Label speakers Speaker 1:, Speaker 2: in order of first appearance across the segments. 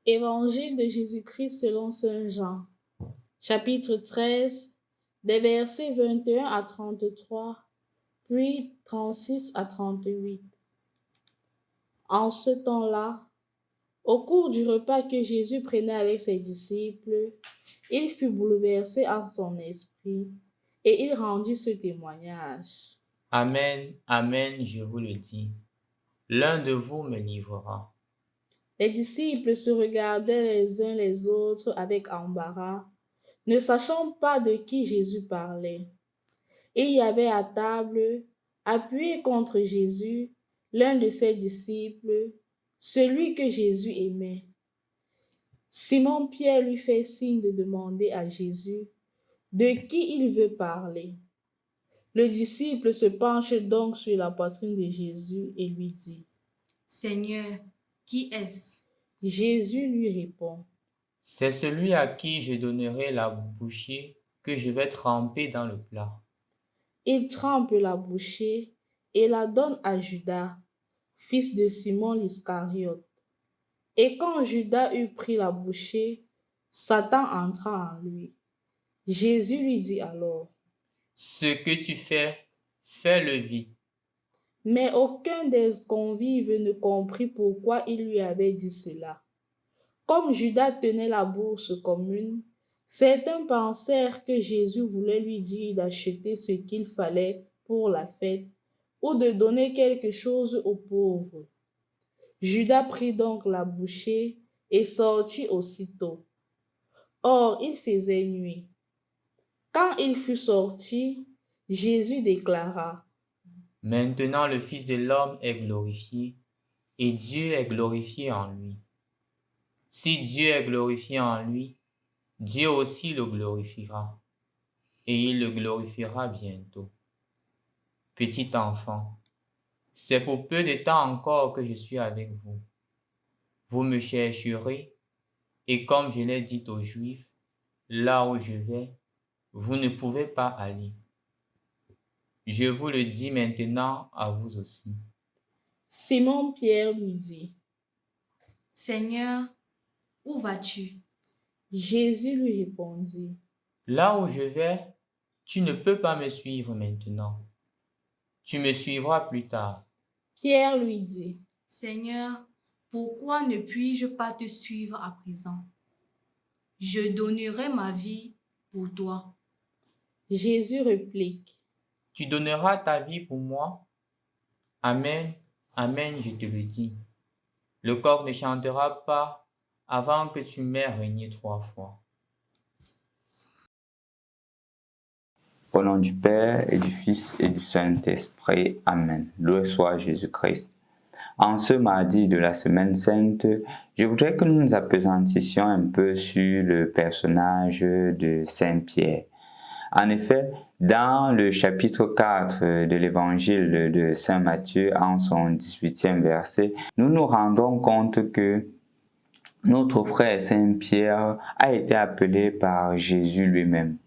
Speaker 1: Évangile de Jésus-Christ selon saint Jean, chapitre 13, des versets 21 à 33, puis 36 à 38. En ce temps-là, au cours du repas que Jésus prenait avec ses disciples, il fut bouleversé en son esprit et il rendit ce témoignage.
Speaker 2: Amen, amen, je vous le dis, l'un de vous me livrera.
Speaker 1: Les disciples se regardaient les uns les autres avec embarras, ne sachant pas de qui Jésus parlait. Et il y avait à table, appuyé contre Jésus, l'un de ses disciples, celui que Jésus aimait. Simon-Pierre lui fait signe de demander à Jésus de qui il veut parler. Le disciple se penche donc sur la poitrine de Jésus et lui dit:
Speaker 3: Seigneur, qui est-ce?
Speaker 1: Jésus lui répond:
Speaker 2: C'est celui à qui je donnerai la bouchée que je vais tremper dans le plat.
Speaker 1: Il trempe la bouchée et la donne à Judas, fils de Simon l'Iscariote. Et quand Judas eut pris la bouchée, Satan entra en lui. Jésus lui dit alors:
Speaker 2: Ce que tu fais, fais-le vite.
Speaker 1: Mais aucun des convives ne comprit pourquoi il lui avait dit cela. Comme Judas tenait la bourse commune, certains pensèrent que Jésus voulait lui dire d'acheter ce qu'il fallait pour la fête ou de donner quelque chose aux pauvres. Judas prit donc la bouchée et sortit aussitôt. Or, il faisait nuit. Quand il fut sorti, Jésus déclara:
Speaker 2: Maintenant le Fils de l'homme est glorifié, et Dieu est glorifié en lui. Si Dieu est glorifié en lui, Dieu aussi le glorifiera, et il le glorifiera bientôt. Petit enfant, c'est pour peu de temps encore que je suis avec vous. Vous me chercherez, et comme je l'ai dit aux Juifs, là où je vais, vous ne pouvez pas aller. Je vous le dis maintenant à vous aussi.
Speaker 1: Simon-Pierre lui dit:
Speaker 3: Seigneur, où vas-tu?
Speaker 1: Jésus lui répondit:
Speaker 2: Là où je vais, tu ne peux pas me suivre maintenant. Tu me suivras plus tard.
Speaker 1: Pierre lui dit:
Speaker 3: Seigneur, pourquoi ne puis-je pas te suivre à présent? Je donnerai ma vie pour toi.
Speaker 1: Jésus réplique:
Speaker 2: Tu donneras ta vie pour moi? Amen, amen, je te le dis. Le coq ne chantera pas avant que tu m'aies régné 3 fois.
Speaker 4: Au nom du Père et du Fils et du Saint-Esprit. Amen. Loué soit Jésus-Christ. En ce mardi de la Semaine Sainte, je voudrais que nous nous appesantissions un peu sur le personnage de Saint Pierre. En effet, dans le chapitre 4 de l'évangile de Saint Matthieu, en son 18e verset, nous nous rendons compte que notre frère Saint Pierre a été appelé par Jésus lui-même,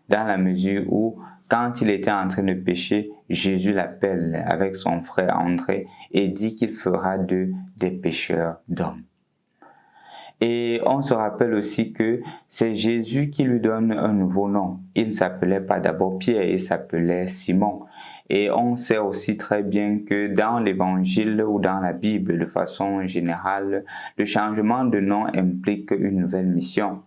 Speaker 4: dans la mesure où, quand il était en train de pécher, Jésus l'appelle avec son frère André et dit qu'il fera d'eux des pécheurs d'hommes. Et on se rappelle aussi que c'est Jésus qui lui donne un nouveau nom. Il ne s'appelait pas d'abord Pierre, il s'appelait Simon. Et on sait aussi très bien que dans l'évangile ou dans la Bible, de façon générale, le changement de nom implique une nouvelle mission.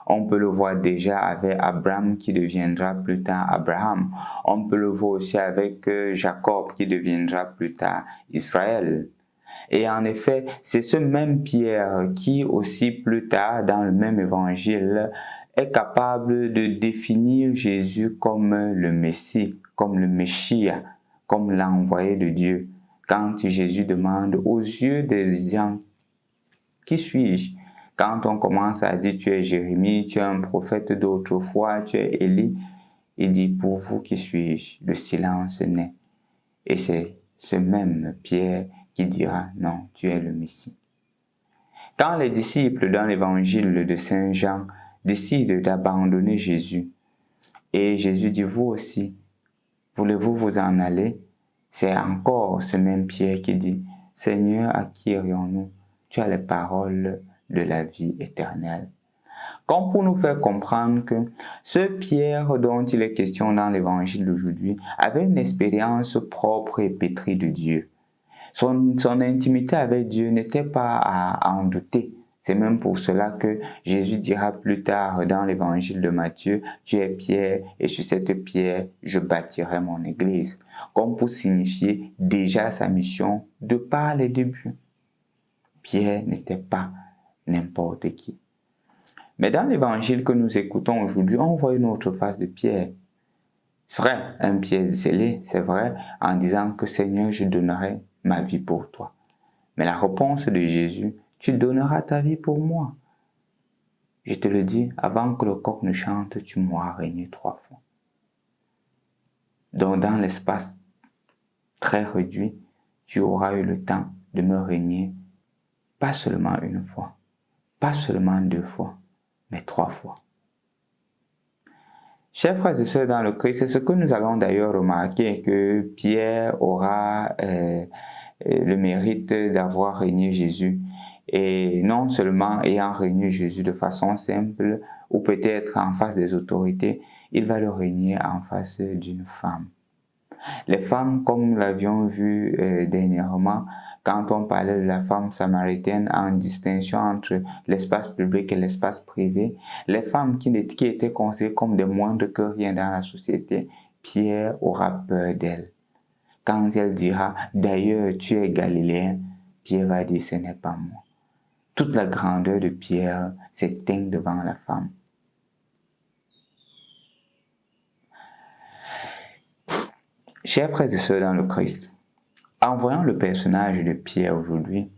Speaker 4: On peut le voir déjà avec Abraham qui deviendra plus tard Abraham. On peut le voir aussi avec Jacob qui deviendra plus tard Israël. Et en effet, c'est ce même Pierre qui aussi plus tard dans le même évangile est capable de définir Jésus comme le Messie, comme le Messia, comme l'envoyé de Dieu. Quand Jésus demande aux yeux des gens: qui suis-je? Quand on commence à dire tu es Jérémie, tu es un prophète d'autrefois, tu es Élie, il dit pour vous qui suis-je? Le silence naît. Et c'est ce même Pierre qui dira non, tu es le Messie. Quand les disciples dans l'évangile de Saint Jean décident d'abandonner Jésus, et Jésus dit vous aussi, voulez-vous vous en aller? C'est encore ce même Pierre qui dit Seigneur, à qui irions-nous? Tu as les paroles de la vie éternelle. Comme pour nous faire comprendre que ce Pierre dont il est question dans l'évangile d'aujourd'hui avait une expérience propre et pétrie de Dieu. Son intimité avec Dieu n'était pas à en douter. C'est même pour cela que Jésus dira plus tard dans l'évangile de Matthieu, « Tu es Pierre et sur cette pierre, je bâtirai mon église », comme pour signifier déjà sa mission de par les débuts. Pierre n'était pas n'importe qui. Mais dans l'évangile que nous écoutons aujourd'hui, on voit une autre face de Pierre. C'est vrai, un Pierre zélé, c'est vrai, en disant que « Seigneur, je donnerai ma vie pour toi ». Mais la réponse de Jésus, « Tu donneras ta vie pour moi ». Je te le dis, avant que le coq ne chante, tu m'auras régné 3 fois. Donc dans l'espace très réduit, tu auras eu le temps de me régner, pas seulement une fois, pas seulement 2 fois, mais 3 fois. Chers frères et sœurs dans le Christ, c'est ce que nous allons d'ailleurs remarquer, que Pierre aura le mérite d'avoir régné Jésus. Et non seulement ayant régné Jésus de façon simple, ou peut-être en face des autorités, il va le régner en face d'une femme. Les femmes, comme nous l'avions vu dernièrement, quand on parlait de la femme samaritaine en distinction entre l'espace public et l'espace privé, les femmes qui étaient considérées comme des moindres que rien dans la société, Pierre aura peur d'elles. Quand elle dira « D'ailleurs, tu es galiléen », Pierre va dire « Ce n'est pas moi ». Toute la grandeur de Pierre s'éteint devant la femme. Chers frères et sœurs dans le Christ, en voyant le personnage de Pierre aujourd'hui,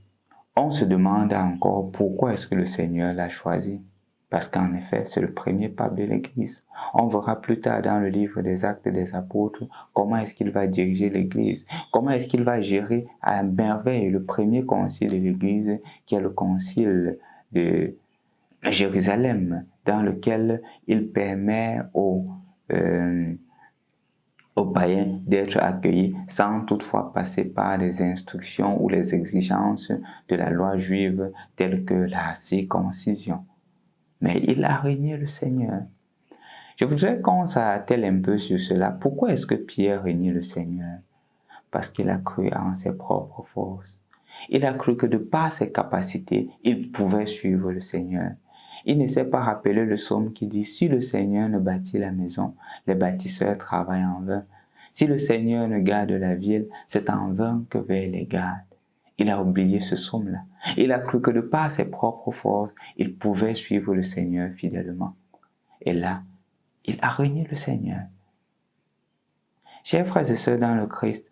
Speaker 4: on se demande encore pourquoi est-ce que le Seigneur l'a choisi. Parce qu'en effet, c'est le premier pape de l'Église. On verra plus tard dans le livre des Actes des Apôtres comment est-ce qu'il va diriger l'Église, comment est-ce qu'il va gérer à merveille le premier concile de l'Église, qui est le concile de Jérusalem, dans lequel il permet aux païens d'être accueillis sans toutefois passer par les instructions ou les exigences de la loi juive telles que la circoncision. Mais il a régné le Seigneur. Je voudrais qu'on s'attelle un peu sur cela. Pourquoi est-ce que Pierre régnait le Seigneur? Parce qu'il a cru en ses propres forces. Il a cru que de par ses capacités, il pouvait suivre le Seigneur. Il ne s'est pas rappelé le psaume qui dit « Si le Seigneur ne bâtit la maison, les bâtisseurs travaillent en vain. Si le Seigneur ne garde la ville, c'est en vain que veillent les gardes. » Il a oublié ce psaume-là. Il a cru que de par ses propres forces, il pouvait suivre le Seigneur fidèlement. Et là, il a régné le Seigneur. Chers frères et sœurs dans le Christ,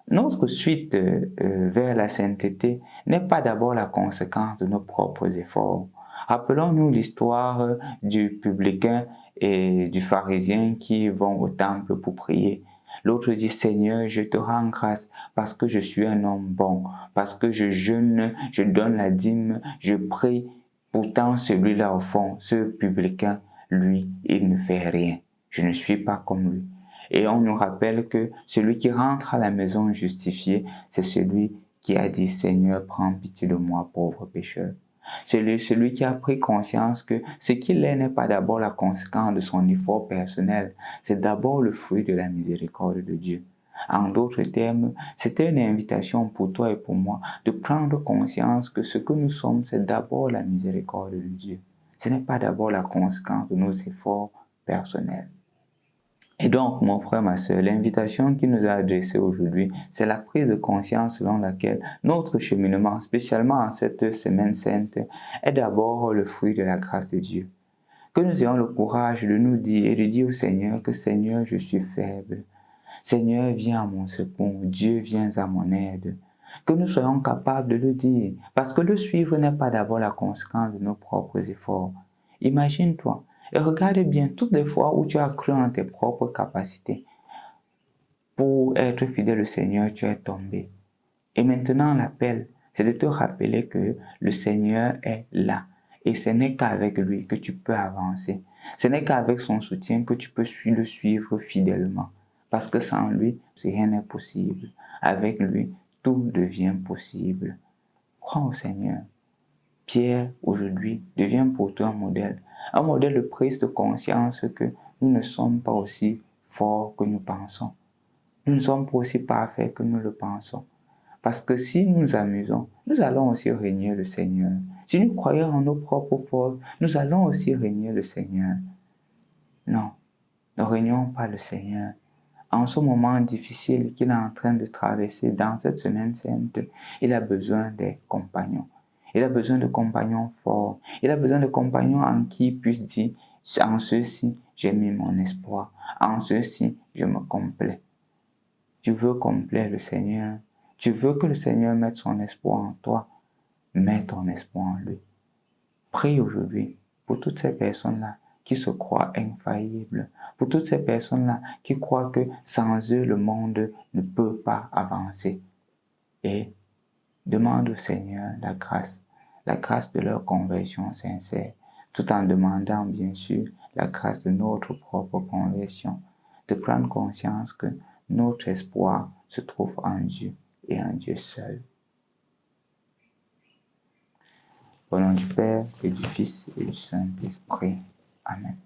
Speaker 4: notre suite vers la sainteté n'est pas d'abord la conséquence de nos propres efforts. Rappelons-nous l'histoire du publicain et du pharisien qui vont au temple pour prier. L'autre dit, « Seigneur, je te rends grâce parce que je suis un homme bon, parce que je jeûne, je donne la dîme, je prie. » Pourtant, celui-là au fond, ce publicain, lui, il ne fait rien. Je ne suis pas comme lui. Et on nous rappelle que celui qui rentre à la maison justifié, c'est celui qui a dit, « Seigneur, prends pitié de moi, pauvre pécheur. » Celui qui a pris conscience que ce qu'il est n'est pas d'abord la conséquence de son effort personnel, c'est d'abord le fruit de la miséricorde de Dieu. En d'autres termes, c'était une invitation pour toi et pour moi de prendre conscience que ce que nous sommes, c'est d'abord la miséricorde de Dieu. Ce n'est pas d'abord la conséquence de nos efforts personnels. Et donc, mon frère, ma soeur, l'invitation qu'il nous a adressée aujourd'hui, c'est la prise de conscience selon laquelle notre cheminement, spécialement en cette semaine sainte, est d'abord le fruit de la grâce de Dieu. Que nous ayons le courage de nous dire et de dire au Seigneur que « Seigneur, je suis faible. Seigneur, viens à mon secours. Dieu, viens à mon aide. » Que nous soyons capables de le dire, parce que le suivre n'est pas d'abord la conséquence de nos propres efforts. Imagine-toi. Et regarde bien toutes les fois où tu as cru en tes propres capacités. Pour être fidèle au Seigneur, tu es tombé. Et maintenant, l'appel, c'est de te rappeler que le Seigneur est là. Et ce n'est qu'avec lui que tu peux avancer. Ce n'est qu'avec son soutien que tu peux le suivre fidèlement. Parce que sans lui, rien n'est possible. Avec lui, tout devient possible. Crois au Seigneur. Pierre, aujourd'hui, devient pour toi un modèle de prise de conscience que nous ne sommes pas aussi forts que nous pensons. Nous ne sommes pas aussi parfaits que nous le pensons. Parce que si nous nous amusons, nous allons aussi régner le Seigneur. Si nous croyons en nos propres forces, nous allons aussi régner le Seigneur. Non, ne régnons pas le Seigneur. En ce moment difficile qu'il est en train de traverser dans cette semaine sainte, il a besoin des compagnons. Il a besoin de compagnons forts. Il a besoin de compagnons en qui il puisse dire, en ceux-ci, j'ai mis mon espoir. En ceux-ci, je me complais. Tu veux complaire le Seigneur. Tu veux que le Seigneur mette son espoir en toi. Mets ton espoir en lui. Prie aujourd'hui pour toutes ces personnes-là qui se croient infaillibles, pour toutes ces personnes-là qui croient que sans eux, le monde ne peut pas avancer. Et demande au Seigneur la grâce de leur conversion sincère, tout en demandant bien sûr la grâce de notre propre conversion, de prendre conscience que notre espoir se trouve en Dieu et en Dieu seul. Au nom du Père et du Fils et du Saint-Esprit. Amen.